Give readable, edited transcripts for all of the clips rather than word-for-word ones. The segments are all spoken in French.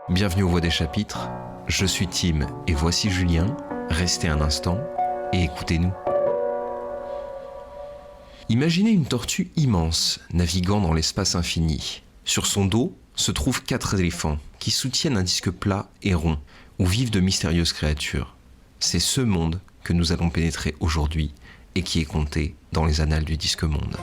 Bienvenue aux Voix des Chapitres, je suis Tim et voici Julien, restez un instant et écoutez-nous. Imaginez une tortue immense naviguant dans l'espace infini. Sur son dos se trouvent 4 éléphants qui soutiennent un disque plat et rond où vivent de mystérieuses créatures. C'est ce monde que nous allons pénétrer aujourd'hui et qui est compté dans les annales du Disque Monde.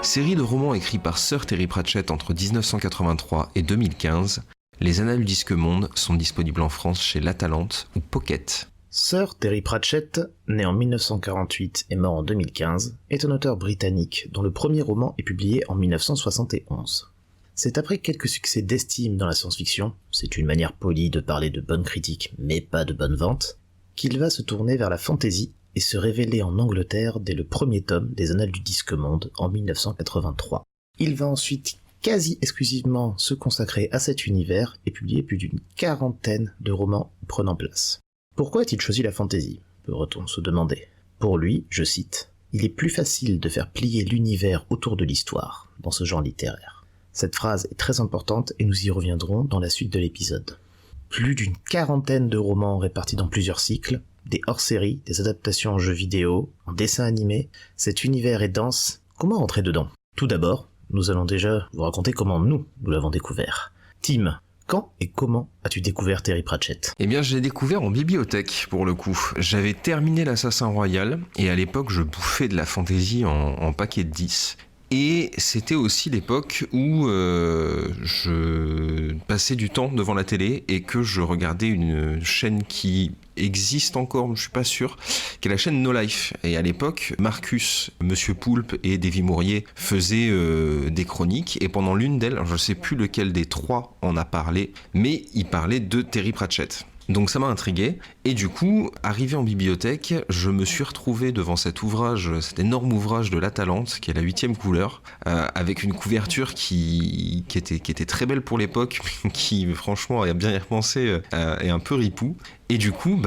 Série de romans écrits par Sir Terry Pratchett entre 1983 et 2015, les annales du Disque Monde sont disponibles en France chez La Talente ou Pocket. Sir Terry Pratchett, né en 1948 et mort en 2015, est un auteur britannique dont le premier roman est publié en 1971. C'est après quelques succès d'estime dans la science-fiction, c'est une manière polie de parler de bonnes critiques mais pas de bonnes ventes, qu'il va se tourner vers la fantasy et se révéler en Angleterre dès le premier tome des Annales du Disque Monde en 1983. Il va ensuite quasi exclusivement se consacrer à cet univers et publier plus d'une 40aine de romans prenant place. Pourquoi a-t-il choisi la fantasy ? Peut-on se demander. Pour lui, je cite, « Il est plus facile de faire plier l'univers autour de l'histoire dans ce genre littéraire. » Cette phrase est très importante et nous y reviendrons dans la suite de l'épisode. Plus d'une 40aine de romans répartis dans plusieurs cycles, des hors-séries, des adaptations en jeux vidéo, en dessin animé, cet univers est dense. Comment rentrer dedans ? Tout d'abord, nous allons déjà vous raconter comment nous l'avons découvert. Tim, quand et comment as-tu découvert Terry Pratchett ? Eh bien, je l'ai découvert en bibliothèque, pour le coup. J'avais terminé l'Assassin Royal, et à l'époque, je bouffais de la fantasy en paquet de 10. Et c'était aussi l'époque où je passais du temps devant la télé et que je regardais une chaîne qui existe encore, je suis pas sûr, qui est la chaîne No Life. Et à l'époque, Marcus, Monsieur Poulpe et Davy Mourier faisaient des chroniques. Et pendant l'une d'elles, je ne sais plus lequel des trois en a parlé, mais il parlait de Terry Pratchett. Donc ça m'a intrigué, et du coup, arrivé en bibliothèque, je me suis retrouvé devant cet ouvrage, cet énorme ouvrage de La Talente, qui est la 8e couleur, avec une couverture qui était très belle pour l'époque, mais qui franchement, à bien y repenser, est un peu ripou. Et du coup,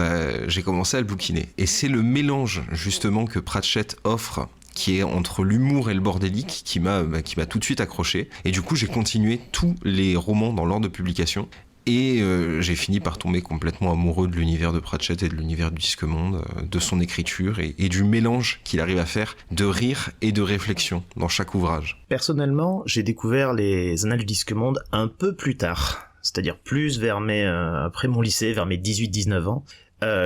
j'ai commencé à le bouquiner. Et c'est le mélange justement que Pratchett offre, qui est entre l'humour et le bordélique, qui m'a tout de suite accroché. Et du coup, j'ai continué tous les romans dans l'ordre de publication. Et j'ai fini par tomber complètement amoureux de l'univers de Pratchett et de l'univers du Disque Monde, de son écriture et du mélange qu'il arrive à faire de rire et de réflexion dans chaque ouvrage. Personnellement, j'ai découvert les Annales du Disque Monde un peu plus tard, c'est-à-dire plus vers après mon lycée, vers mes 18-19 ans.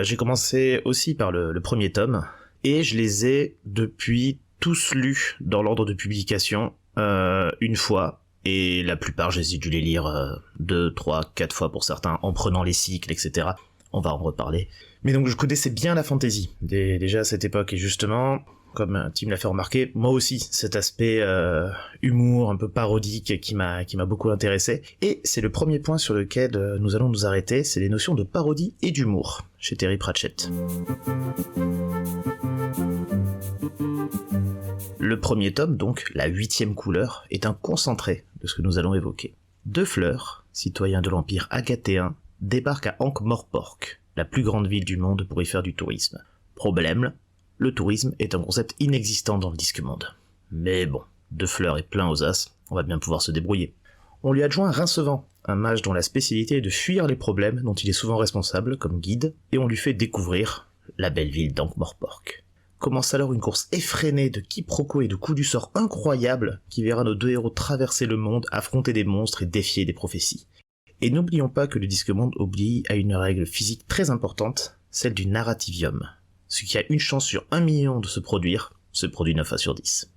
J'ai commencé aussi par le premier tome, et je les ai depuis tous lus dans l'ordre de publication une fois. Et la plupart, j'ai dû les lire 2, 3, 4 fois pour certains, en prenant les cycles, etc. On va en reparler. Mais donc je connaissais bien la fantasy, déjà à cette époque, et justement, comme Tim l'a fait remarquer, moi aussi, cet aspect humour, un peu parodique, qui m'a beaucoup intéressé. Et c'est le premier point sur lequel nous allons nous arrêter, c'est les notions de parodie et d'humour, chez Terry Pratchett. Le premier tome, donc, la 8e couleur, est un concentré de ce que nous allons évoquer. Deux fleurs, citoyens de l'Empire agathéen, débarquent à Ankh-Morpork, la plus grande ville du monde, pour y faire du tourisme. Problème, le tourisme est un concept inexistant dans le Disque Monde. Mais bon, Deux fleurs et plein aux as, on va bien pouvoir se débrouiller. On lui adjoint Rincevent, un mage dont la spécialité est de fuir les problèmes dont il est souvent responsable, comme guide, et on lui fait découvrir la belle ville d'Ankh-Morpork. Commence alors une course effrénée de quiproquos et de coups du sort incroyables qui verra nos deux héros traverser le monde, affronter des monstres et défier des prophéties. Et n'oublions pas que le Disque Monde obéit à une règle physique très importante, celle du narrativium. Ce qui a une chance sur 1 million de se produit 9 fois sur 10.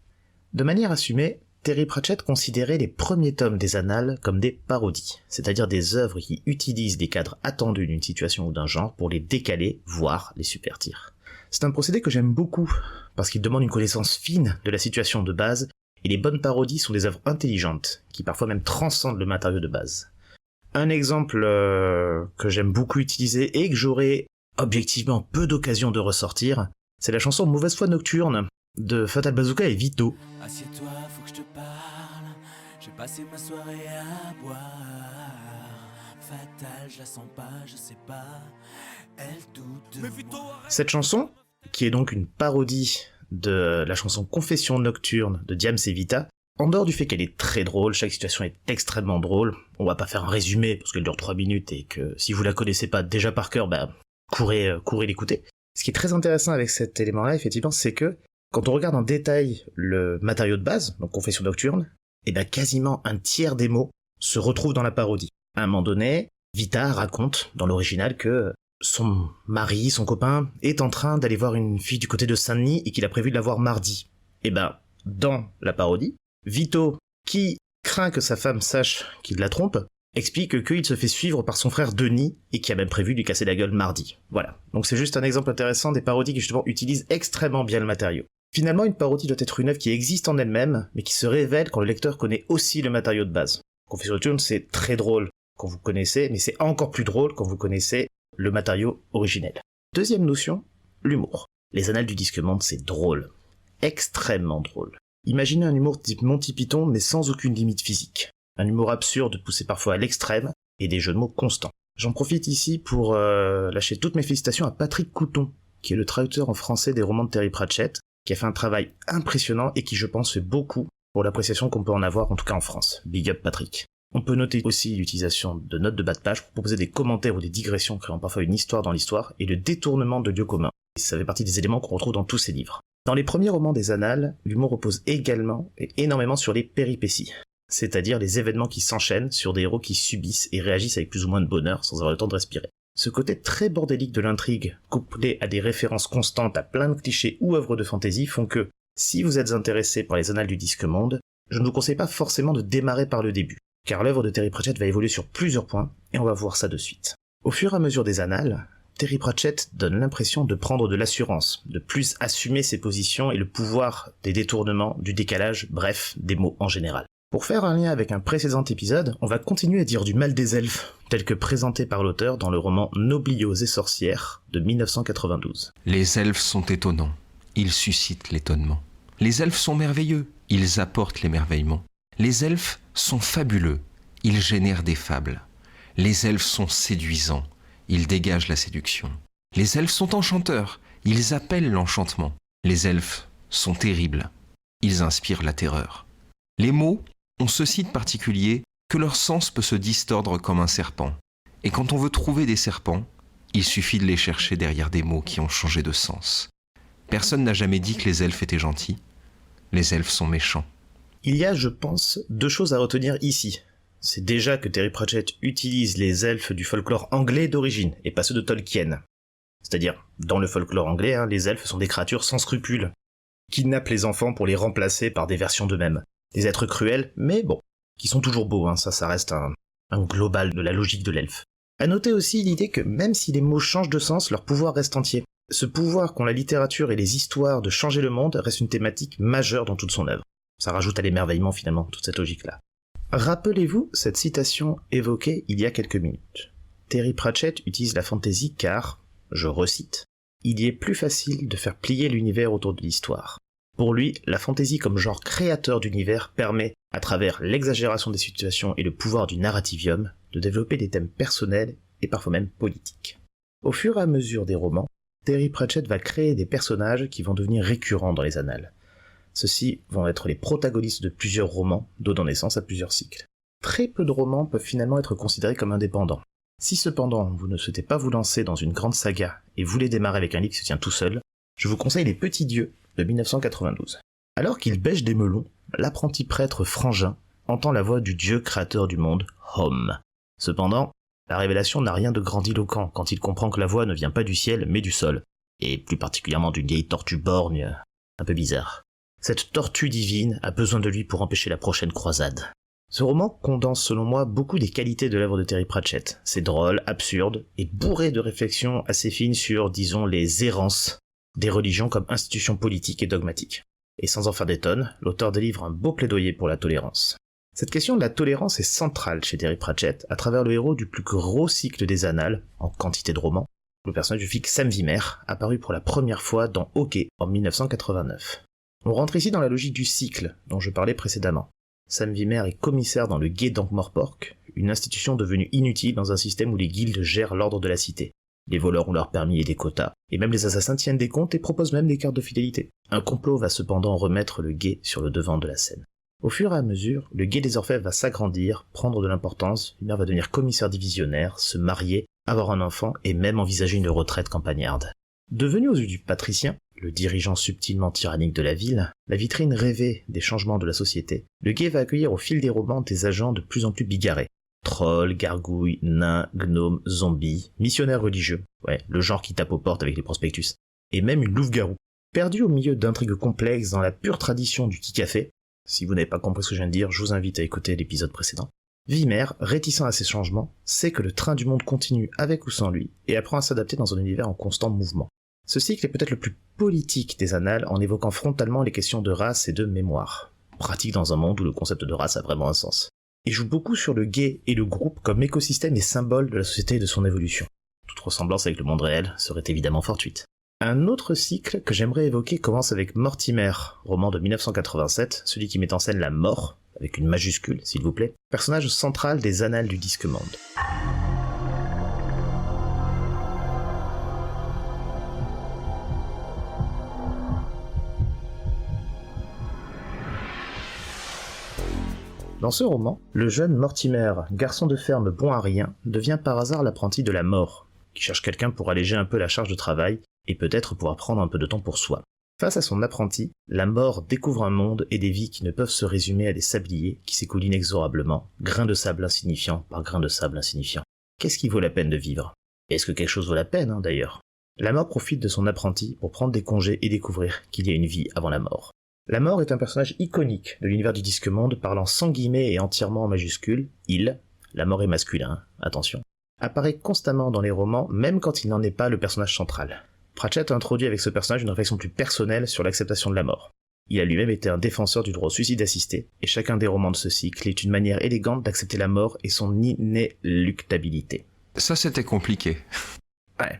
De manière assumée, Terry Pratchett considérait les premiers tomes des Annales comme des parodies, c'est-à-dire des œuvres qui utilisent des cadres attendus d'une situation ou d'un genre pour les décaler, voire les subvertir. C'est un procédé que j'aime beaucoup, parce qu'il demande une connaissance fine de la situation de base, et les bonnes parodies sont des œuvres intelligentes, qui parfois même transcendent le matériau de base. Un exemple que j'aime beaucoup utiliser et que j'aurai objectivement peu d'occasion de ressortir, c'est la chanson Mauvaise foi nocturne de Fatal Bazooka et Vito. Assieds-toi, faut que je te parle. J'ai passé ma soirée à boire. Cette chanson, qui est donc une parodie de la chanson Confession nocturne de Diams et Vita, en dehors du fait qu'elle est très drôle, chaque situation est extrêmement drôle, on va pas faire un résumé parce qu'elle dure 3 minutes et que si vous la connaissez pas déjà par cœur, courez l'écouter. Ce qui est très intéressant avec cet élément-là, effectivement, c'est que quand on regarde en détail le matériau de base, donc Confession nocturne, quasiment un tiers des mots se retrouvent dans la parodie. À un moment donné, Vita raconte dans l'original que son mari, son copain, est en train d'aller voir une fille du côté de Saint-Denis et qu'il a prévu de la voir mardi. Dans la parodie, Vito, qui craint que sa femme sache qu'il la trompe, explique qu'il se fait suivre par son frère Denis et qui a même prévu de lui casser la gueule mardi. Voilà. Donc c'est juste un exemple intéressant des parodies qui justement utilisent extrêmement bien le matériau. Finalement, une parodie doit être une œuvre qui existe en elle-même, mais qui se révèle quand le lecteur connaît aussi le matériau de base. Confession nocturne, c'est très drôle quand vous connaissez, mais c'est encore plus drôle quand vous connaissez le matériau originel. Deuxième notion, l'humour. Les Annales du Disque Monde, c'est drôle. Extrêmement drôle. Imaginez un humour type Monty Python, mais sans aucune limite physique. Un humour absurde poussé parfois à l'extrême, et des jeux de mots constants. J'en profite ici pour lâcher toutes mes félicitations à Patrick Couton, qui est le traducteur en français des romans de Terry Pratchett, qui a fait un travail impressionnant et qui, je pense, fait beaucoup pour l'appréciation qu'on peut en avoir, en tout cas en France. Big up Patrick. On peut noter aussi l'utilisation de notes de bas de page pour proposer des commentaires ou des digressions créant parfois une histoire dans l'histoire, et le détournement de lieux communs. Ça fait partie des éléments qu'on retrouve dans tous ces livres. Dans les premiers romans des Annales, l'humour repose également et énormément sur les péripéties, c'est-à-dire les événements qui s'enchaînent sur des héros qui subissent et réagissent avec plus ou moins de bonheur sans avoir le temps de respirer. Ce côté très bordélique de l'intrigue, couplé à des références constantes à plein de clichés ou œuvres de fantasy, font que, si vous êtes intéressé par les Annales du Disque Monde, je ne vous conseille pas forcément de démarrer par le début, car l'œuvre de Terry Pratchett va évoluer sur plusieurs points, et on va voir ça de suite. Au fur et à mesure des Annales, Terry Pratchett donne l'impression de prendre de l'assurance, de plus assumer ses positions et le pouvoir des détournements, du décalage, bref, des mots en général. Pour faire un lien avec un précédent épisode, on va continuer à dire du mal des elfes, tel que présenté par l'auteur dans le roman Nobliaux et sorcières de 1992. Les elfes sont étonnants, ils suscitent l'étonnement. Les elfes sont merveilleux, ils apportent l'émerveillement. Les elfes sont fabuleux, ils génèrent des fables. Les elfes sont séduisants, ils dégagent la séduction. Les elfes sont enchanteurs, ils appellent l'enchantement. Les elfes sont terribles, ils inspirent la terreur. Les mots ont ceci de particulier que leur sens peut se distordre comme un serpent. Et quand on veut trouver des serpents, il suffit de les chercher derrière des mots qui ont changé de sens. Personne n'a jamais dit que les elfes étaient gentils. Les elfes sont méchants. Il y a, je pense, 2 choses à retenir ici. C'est déjà que Terry Pratchett utilise les elfes du folklore anglais d'origine, et pas ceux de Tolkien. C'est-à-dire, dans le folklore anglais, les elfes sont des créatures sans scrupules, qui kidnappent les enfants pour les remplacer par des versions d'eux-mêmes. Des êtres cruels, mais bon, qui sont toujours beaux, ça reste un global de la logique de l'elfe. À noter aussi l'idée que même si les mots changent de sens, leur pouvoir reste entier. Ce pouvoir qu'ont la littérature et les histoires de changer le monde reste une thématique majeure dans toute son œuvre. Ça rajoute à l'émerveillement finalement, toute cette logique-là. Rappelez-vous cette citation évoquée il y a quelques minutes. Terry Pratchett utilise la fantaisie car, je recite, « Il y est plus facile de faire plier l'univers autour de l'histoire. » Pour lui, la fantaisie comme genre créateur d'univers permet, à travers l'exagération des situations et le pouvoir du narrativium, de développer des thèmes personnels et parfois même politiques. Au fur et à mesure des romans, Terry Pratchett va créer des personnages qui vont devenir récurrents dans les annales. Ceux-ci vont être les protagonistes de plusieurs romans, donnant naissance à plusieurs cycles. Très peu de romans peuvent finalement être considérés comme indépendants. Si cependant vous ne souhaitez pas vous lancer dans une grande saga et voulez démarrer avec un livre qui se tient tout seul, je vous conseille Les Petits Dieux de 1992. Alors qu'il bêche des melons, l'apprenti prêtre Frangin entend la voix du dieu créateur du monde, Hom. Cependant, la révélation n'a rien de grandiloquent quand il comprend que la voix ne vient pas du ciel mais du sol, et plus particulièrement d'une vieille tortue borgne, un peu bizarre. Cette tortue divine a besoin de lui pour empêcher la prochaine croisade. Ce roman condense selon moi beaucoup des qualités de l'œuvre de Terry Pratchett. C'est drôle, absurde, et bourré de réflexions assez fines sur, disons, les errances des religions comme institutions politiques et dogmatiques. Et sans en faire des tonnes, l'auteur délivre un beau plaidoyer pour la tolérance. Cette question de la tolérance est centrale chez Terry Pratchett à travers le héros du plus gros cycle des annales, en quantité de romans, le personnage du flic Sam Wimmer, apparu pour la première fois dans Hockey en 1989. On rentre ici dans la logique du cycle dont je parlais précédemment. Sam Wimmer est commissaire dans le guet d'Ankh-Morpork, une institution devenue inutile dans un système où les guildes gèrent l'ordre de la cité. Les voleurs ont leur permis et des quotas, et même les assassins tiennent des comptes et proposent même des cartes de fidélité. Un complot va cependant remettre le guet sur le devant de la scène. Au fur et à mesure, le guet des Orfèvres va s'agrandir, prendre de l'importance, Wimmer va devenir commissaire divisionnaire, se marier, avoir un enfant et même envisager une retraite campagnarde. Devenu aux yeux du patricien, le dirigeant subtilement tyrannique de la ville, la vitrine rêvée des changements de la société, le guet va accueillir au fil des romans des agents de plus en plus bigarrés. Trolls, gargouilles, nains, gnomes, zombies, missionnaires religieux, le genre qui tape aux portes avec les prospectus, et même une louve-garou. Perdu au milieu d'intrigues complexes dans la pure tradition du Ki-Café, si vous n'avez pas compris ce que je viens de dire, je vous invite à écouter l'épisode précédent. Wimmer, réticent à ces changements, sait que le train du monde continue avec ou sans lui, et apprend à s'adapter dans un univers en constant mouvement. Ce cycle est peut-être le plus politique des annales en évoquant frontalement les questions de race et de mémoire. Pratique dans un monde où le concept de race a vraiment un sens. Et joue beaucoup sur le guet et le groupe comme écosystème et symbole de la société et de son évolution. Toute ressemblance avec le monde réel serait évidemment fortuite. Un autre cycle que j'aimerais évoquer commence avec Mortimer, roman de 1987, celui qui met en scène la mort, avec une majuscule s'il vous plaît, personnage central des annales du Disque-Monde. Dans ce roman, le jeune Mortimer, garçon de ferme bon à rien, devient par hasard l'apprenti de la mort, qui cherche quelqu'un pour alléger un peu la charge de travail et peut-être pouvoir prendre un peu de temps pour soi. Face à son apprenti, la mort découvre un monde et des vies qui ne peuvent se résumer à des sabliers qui s'écoulent inexorablement, grain de sable insignifiant par grain de sable insignifiant. Qu'est-ce qui vaut la peine de vivre? Et est-ce que quelque chose vaut la peine, d'ailleurs? La mort profite de son apprenti pour prendre des congés et découvrir qu'il y a une vie avant la mort. La mort est un personnage iconique de l'univers du Disque-Monde, parlant sans guillemets et entièrement en majuscules. Il, la mort est masculin, attention, apparaît constamment dans les romans, même quand il n'en est pas le personnage central. Pratchett a introduit avec ce personnage une réflexion plus personnelle sur l'acceptation de la mort. Il a lui-même été un défenseur du droit au suicide assisté, et chacun des romans de ce cycle est une manière élégante d'accepter la mort et son inéluctabilité. Ça, c'était compliqué. Ouais.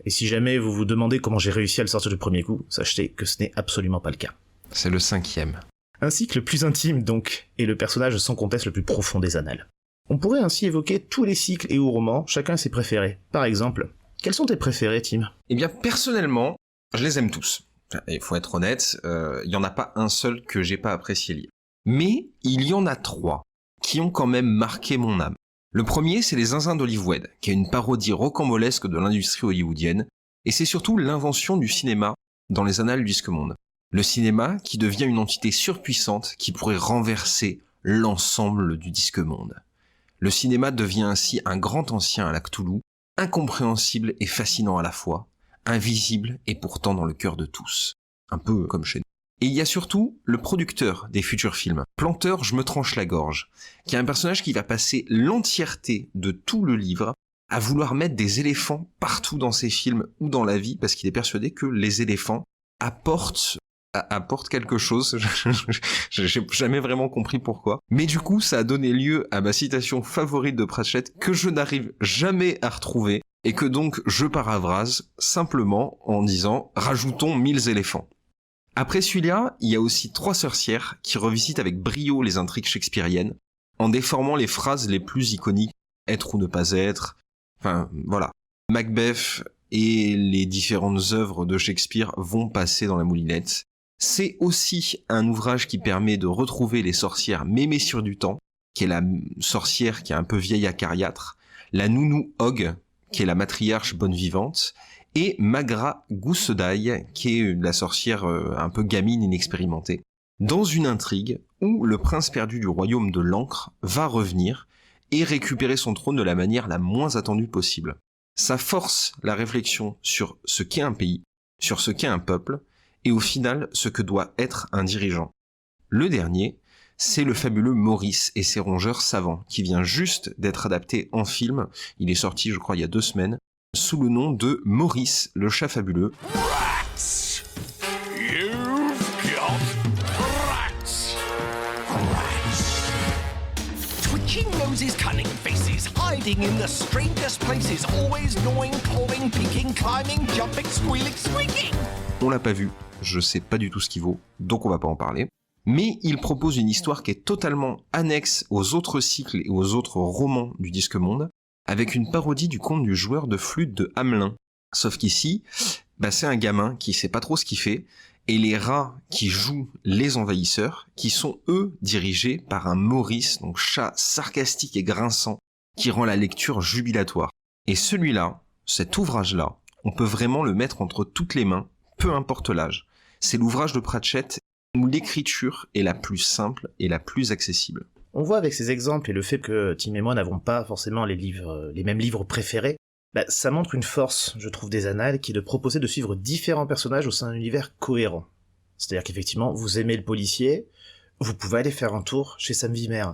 Et si jamais vous vous demandez comment j'ai réussi à le sortir du premier coup, sachez que ce n'est absolument pas le cas. C'est le 5e. Un cycle plus intime donc, et le personnage sans conteste le plus profond des annales. On pourrait ainsi évoquer tous les cycles et ou romans, chacun ses préférés. Par exemple, quels sont tes préférés, Tim? Eh bien, personnellement, je les aime tous. Il faut être honnête, il y en a pas un seul que j'ai pas apprécié lire. Mais il y en a 3 qui ont quand même marqué mon âme. Le premier, c'est Les Zinzins d'Olive Wed, qui est une parodie rocambolesque de l'industrie hollywoodienne, et c'est surtout l'invention du cinéma dans les annales du Disque-Monde. Le cinéma qui devient une entité surpuissante qui pourrait renverser l'ensemble du Disque-Monde. Le cinéma devient ainsi un grand ancien à la Cthulhu, incompréhensible et fascinant à la fois, invisible et pourtant dans le cœur de tous. Un peu comme chez nous. Et il y a surtout le producteur des futurs films, Planteur Je me tranche la gorge, qui est un personnage qui va passer l'entièreté de tout le livre à vouloir mettre des éléphants partout dans ses films ou dans la vie, parce qu'il est persuadé que les éléphants apporte quelque chose, j'ai jamais vraiment compris pourquoi. Mais du coup, ça a donné lieu à ma citation favorite de Pratchett, que je n'arrive jamais à retrouver, et que donc je paraphrase simplement en disant « Rajoutons 1000 éléphants ». Après celui-là, il y a aussi 3 sorcières qui revisitent avec brio les intrigues shakespeariennes, en déformant les phrases les plus iconiques, « être ou ne pas être », enfin voilà. Macbeth et les différentes œuvres de Shakespeare vont passer dans la moulinette. C'est aussi un ouvrage qui permet de retrouver les sorcières Mémé sur du temps, qui est la sorcière qui est un peu vieille acariâtre, la nounou Hogg, qui est la matriarche bonne vivante, et Magra Goussedaille, qui est la sorcière un peu gamine inexpérimentée, dans une intrigue où le prince perdu du royaume de l'Ancre va revenir et récupérer son trône de la manière la moins attendue possible. Ça force la réflexion sur ce qu'est un pays, sur ce qu'est un peuple, et au final, ce que doit être un dirigeant. Le dernier, c'est le fabuleux Maurice et ses rongeurs savants, qui vient juste d'être adapté en film, il est sorti je crois il y a 2 semaines, sous le nom de Maurice, le chat fabuleux. Rats! You've got rats! Rats! Twitching noses, cunning faces, hiding in the strangest places, always gnawing, clawing, picking, climbing, jumping, squealing, squeaking! On l'a pas vu, je sais pas du tout ce qu'il vaut, donc on va pas en parler. Mais il propose une histoire qui est totalement annexe aux autres cycles et aux autres romans du Disque Monde, avec une parodie du conte du joueur de flûte de Hamelin. Sauf qu'ici, c'est un gamin qui sait pas trop ce qu'il fait, et les rats qui jouent les envahisseurs, qui sont eux dirigés par un Maurice, donc chat sarcastique et grinçant, qui rend la lecture jubilatoire. Et celui-là, cet ouvrage-là, on peut vraiment le mettre entre toutes les mains, peu importe l'âge. C'est l'ouvrage de Pratchett où l'écriture est la plus simple et la plus accessible. On voit avec ces exemples et le fait que Tim et moi n'avons pas forcément les mêmes livres préférés, ça montre une force, je trouve, des annales, qui est de proposer de suivre différents personnages au sein d'un univers cohérent. C'est-à-dire qu'effectivement, vous aimez le policier, vous pouvez aller faire un tour chez Sam Wimmer.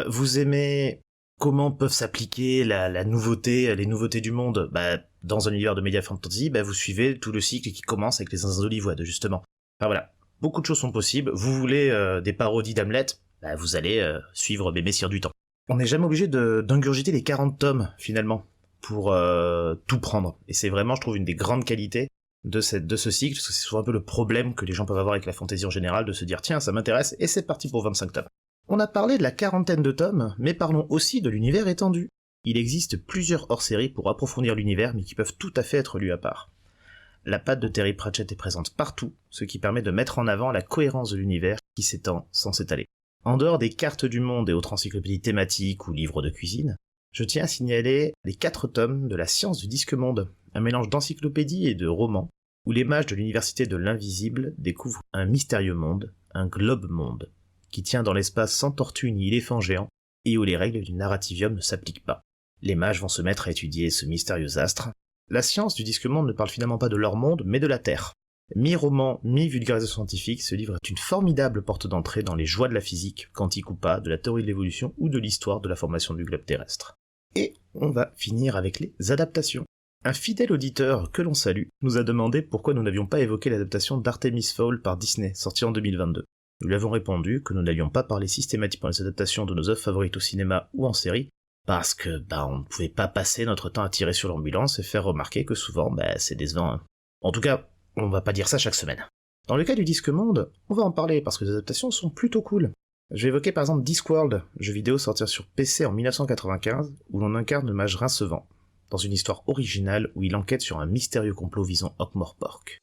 Vous aimez comment peuvent s'appliquer la nouveauté, les nouveautés du monde, dans un univers de Media Fantasy, vous suivez tout le cycle qui commence avec les Zinzins d'Olivoide, justement. Enfin voilà, beaucoup de choses sont possibles. Vous voulez des parodies d'Hamlet, vous allez suivre Bébé Sire du Temps. On n'est jamais obligé d'ingurgiter les 40 tomes, finalement, pour tout prendre. Et c'est vraiment, je trouve, une des grandes qualités de ce cycle, parce que c'est souvent un peu le problème que les gens peuvent avoir avec la fantasy en général, de se dire tiens, ça m'intéresse, et c'est parti pour 25 tomes. On a parlé de la 40aine de tomes, mais parlons aussi de l'univers étendu. Il existe plusieurs hors-séries pour approfondir l'univers, mais qui peuvent tout à fait être lus à part. La patte de Terry Pratchett est présente partout, ce qui permet de mettre en avant la cohérence de l'univers qui s'étend sans s'étaler. En dehors des cartes du monde et autres encyclopédies thématiques ou livres de cuisine, je tiens à signaler les 4 tomes de la science du Disque Monde, un mélange d'encyclopédie et de romans, où les mages de l'université de l'Invisible découvrent un mystérieux monde, un globe-monde, qui tient dans l'espace sans tortue ni éléphant géant, et où les règles du narrativium ne s'appliquent pas. Les mages vont se mettre à étudier ce mystérieux astre. La science du Disque Monde ne parle finalement pas de leur monde, mais de la Terre. Mi-roman, mi-vulgarisation scientifique, ce livre est une formidable porte d'entrée dans les joies de la physique, quantique ou pas, de la théorie de l'évolution ou de l'histoire de la formation du globe terrestre. Et on va finir avec les adaptations. Un fidèle auditeur, que l'on salue, nous a demandé pourquoi nous n'avions pas évoqué l'adaptation d'Artemis Fowl par Disney, sortie en 2022. Nous lui avons répondu que nous n'allions pas parler systématiquement des adaptations de nos œuvres favorites au cinéma ou en série, parce que, on ne pouvait pas passer notre temps à tirer sur l'ambulance et faire remarquer que souvent, c'est décevant. Hein. En tout cas, on va pas dire ça chaque semaine. Dans le cas du Disque Monde, on va en parler parce que les adaptations sont plutôt cool. Je vais évoquer par exemple Discworld, jeu vidéo sorti sur PC en 1995, où l'on incarne le mage Rincevant, dans une histoire originale où il enquête sur un mystérieux complot visant Ankh-Morpork.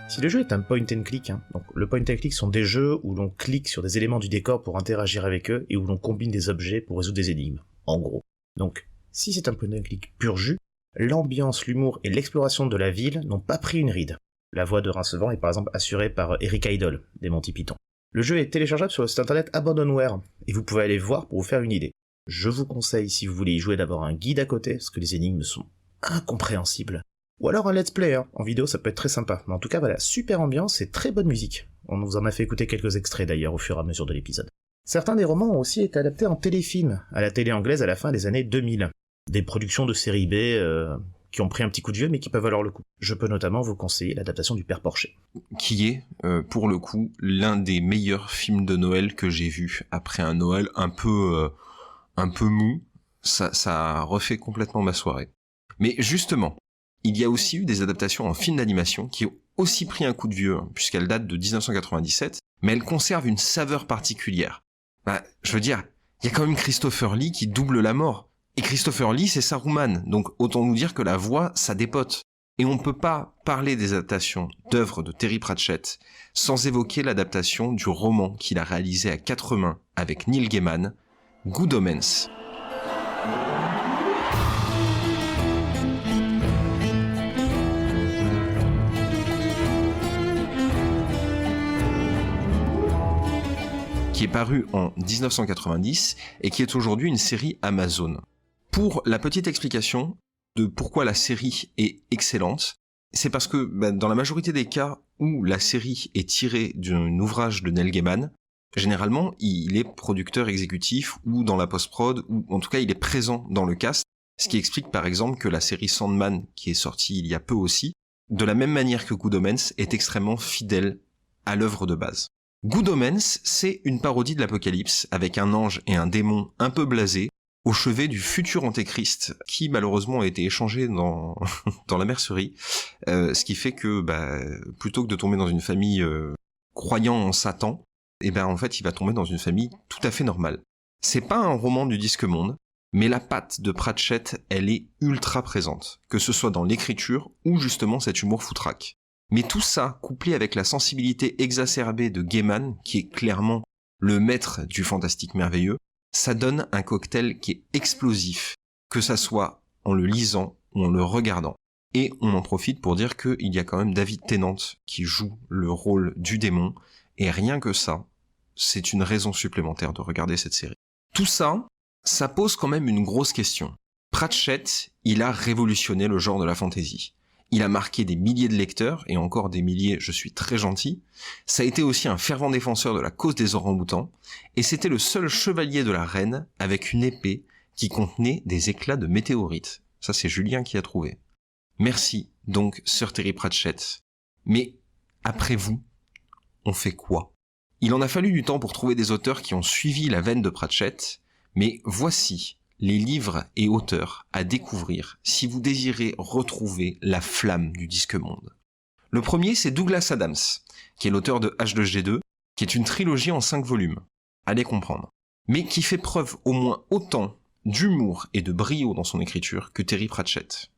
Si le jeu est un point and click, donc le point and click sont des jeux où l'on clique sur des éléments du décor pour interagir avec eux et où l'on combine des objets pour résoudre des énigmes, en gros. Donc, si c'est un point and click pur jus, l'ambiance, l'humour et l'exploration de la ville n'ont pas pris une ride. La voix de Rincevant est par exemple assurée par Eric Idle, des Monty Python. Le jeu est téléchargeable sur le site internet Abandonware, et vous pouvez aller voir pour vous faire une idée. Je vous conseille, si vous voulez y jouer, d'avoir un guide à côté, parce que les énigmes sont incompréhensibles. Ou alors un let's play, en vidéo ça peut être très sympa. Mais en tout cas voilà, super ambiance et très bonne musique. On vous en a fait écouter quelques extraits d'ailleurs au fur et à mesure de l'épisode. Certains des romans ont aussi été adaptés en téléfilm, à la télé anglaise à la fin des années 2000. Des productions de série B qui ont pris un petit coup de vieux mais qui peuvent valoir le coup. Je peux notamment vous conseiller l'adaptation du Père Porcher. Qui est, pour le coup, l'un des meilleurs films de Noël que j'ai vu après un Noël un peu mou. Ça refait complètement ma soirée. Mais justement, il y a aussi eu des adaptations en film d'animation qui ont aussi pris un coup de vieux, puisqu'elles datent de 1997, mais elles conservent une saveur particulière. Je veux dire, il y a quand même Christopher Lee qui double la mort. Et Christopher Lee, c'est Saruman, donc autant nous dire que la voix, ça dépote. Et on peut pas parler des adaptations d'œuvres de Terry Pratchett sans évoquer l'adaptation du roman qu'il a réalisé à 4 mains avec Neil Gaiman, Good Omens. Qui est paru en 1990 et qui est aujourd'hui une série Amazon. Pour la petite explication de pourquoi la série est excellente, c'est parce que dans la majorité des cas où la série est tirée d'un ouvrage de Neil Gaiman, généralement il est producteur exécutif ou dans la post-prod, ou en tout cas il est présent dans le cast, ce qui explique par exemple que la série Sandman, qui est sortie il y a peu aussi, de la même manière que Good Omens, est extrêmement fidèle à l'œuvre de base. Good Omens, c'est une parodie de l'Apocalypse, avec un ange et un démon un peu blasés, au chevet du futur antéchrist, qui malheureusement a été échangé dans la mercerie, ce qui fait que plutôt que de tomber dans une famille croyant en Satan, en fait il va tomber dans une famille tout à fait normale. C'est pas un roman du disque monde, mais la patte de Pratchett, elle est ultra présente, que ce soit dans l'écriture ou justement cet humour foutraque. Mais tout ça, couplé avec la sensibilité exacerbée de Gaiman, qui est clairement le maître du fantastique merveilleux, ça donne un cocktail qui est explosif, que ça soit en le lisant ou en le regardant. Et on en profite pour dire qu'il y a quand même David Tennant qui joue le rôle du démon, et rien que ça, c'est une raison supplémentaire de regarder cette série. Tout ça, ça pose quand même une grosse question. Pratchett, il a révolutionné le genre de la fantasy. Il a marqué des milliers de lecteurs, et encore des milliers, je suis très gentil. Ça a été aussi un fervent défenseur de la cause des orang-outans, et c'était le seul chevalier de la reine avec une épée qui contenait des éclats de météorites. Ça, c'est Julien qui a trouvé. Merci, donc, Sir Terry Pratchett. Mais, après vous, on fait quoi ? Il en a fallu du temps pour trouver des auteurs qui ont suivi la veine de Pratchett, mais voici les livres et auteurs à découvrir si vous désirez retrouver la flamme du disque monde. Le premier, c'est Douglas Adams, qui est l'auteur de H2G2, qui est une trilogie en 5 volumes. Allez comprendre. Mais qui fait preuve au moins autant d'humour et de brio dans son écriture que Terry Pratchett.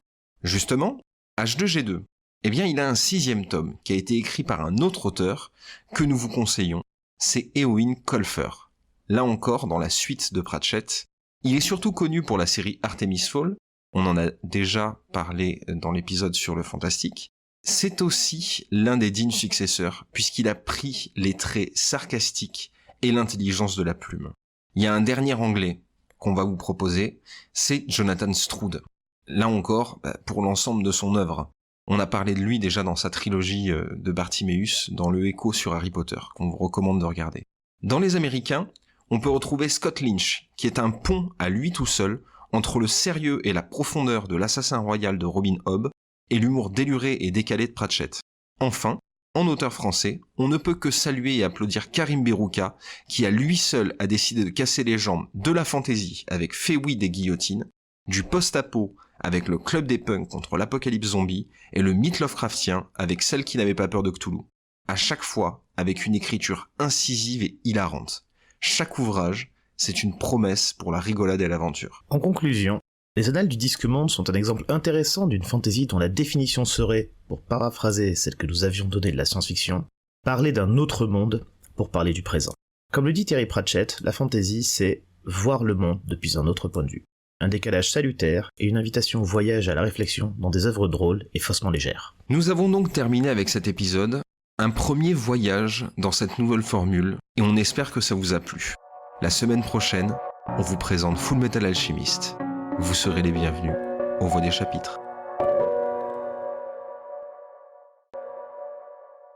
Justement, H2G2, il a un 6e tome qui a été écrit par un autre auteur que nous vous conseillons, c'est Eowyn Colfer. Là encore, dans la suite de Pratchett, il est surtout connu pour la série Artemis Fowl, on en a déjà parlé dans l'épisode sur le fantastique. C'est aussi l'un des dignes successeurs, puisqu'il a pris les traits sarcastiques et l'intelligence de la plume. Il y a un dernier anglais qu'on va vous proposer, c'est Jonathan Stroud. Là encore, pour l'ensemble de son œuvre. On a parlé de lui déjà dans sa trilogie de Bartiméus, dans le Écho sur Harry Potter, qu'on vous recommande de regarder. Dans les Américains, on peut retrouver Scott Lynch, qui est un pont à lui tout seul entre le sérieux et la profondeur de l'Assassin royal de Robin Hobb et l'humour déluré et décalé de Pratchett. Enfin, en auteur français, on ne peut que saluer et applaudir Karim Berouka, qui à lui seul a décidé de casser les jambes de la fantaisie avec Feywild et Guillotine, du post-apo avec le Club des Punks contre l'apocalypse zombie et le mythe Lovecraftien avec Celle qui n'avait pas peur de Cthulhu. À chaque fois, avec une écriture incisive et hilarante. Chaque ouvrage, c'est une promesse pour la rigolade et l'aventure. En conclusion, les Annales du Disque Monde sont un exemple intéressant d'une fantasy dont la définition serait, pour paraphraser celle que nous avions donnée de la science-fiction, parler d'un autre monde pour parler du présent. Comme le dit Terry Pratchett, la fantasy c'est voir le monde depuis un autre point de vue. Un décalage salutaire et une invitation au voyage à la réflexion dans des œuvres drôles et faussement légères. Nous avons donc terminé avec cet épisode, un premier voyage dans cette nouvelle formule, et on espère que ça vous a plu. La semaine prochaine, on vous présente Full Metal Alchemist. Vous serez les bienvenus au voie des chapitres.